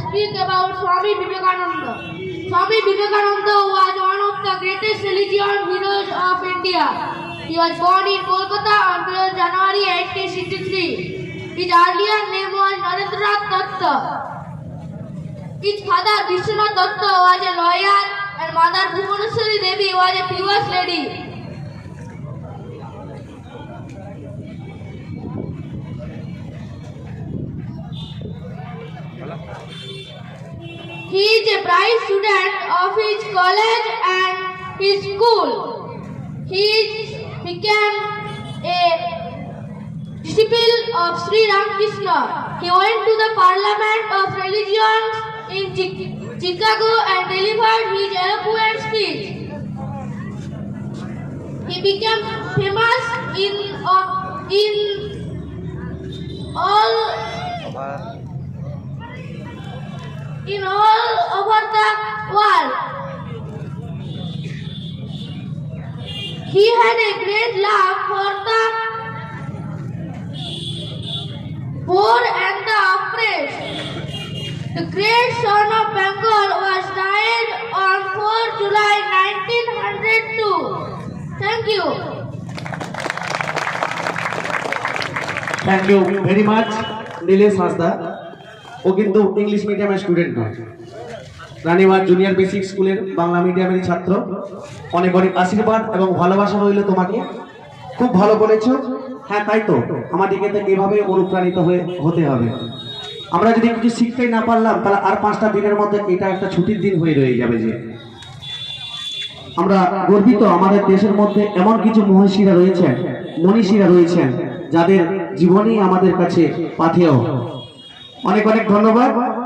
speak about Swami Vivekananda. Swami Vivekananda was one of the greatest religious heroes of India. He was born in Kolkata on 12 January 1863. His earlier name was Narendranath Datta. His father Vishwanath Datta was a lawyer and mother Bhuvaneshwari Devi was a pious lady. He is a bright student of his college and his school. He became a disciple of Sri Ramakrishna. He went to the Parliament of Religions in Chicago and delivered his eloquent speech. He became famous in all over the world. He had a great love for the poor and the oppressed. The great son of Bengal was died on 4 July 1902. Thank you. Thank you very much, Nilesh Hasda. ও কিন্তু English মিডিয়ামের student নয়, Ranibagh junior basic স্কুলের বাংলা মিডিয়ামের ছাত্র। অনেক অনেক আশীর্বাদ এবং ভালোবাসা রইল তোমাকে। খুব ভালো বলেছো। হ্যাঁ, তাই তো আমাদেরকে তো এভাবে অনুপ্রাণিত হতে হবে। আমরা যদি কিছু শিখতেই না পারলাম তাহলে আর 5টা দিনের মধ্যে এটা একটা ছুটির দিন হয়ে রয়ে যাবে। যে আমরা গর্বিত আমাদের দেশের মধ্যে এমন কিছু মনীষীরা রয়েছেন যাদের জীবনই আমাদের কাছে পাথেয়। অনেক অনেক ধন্যবাদ।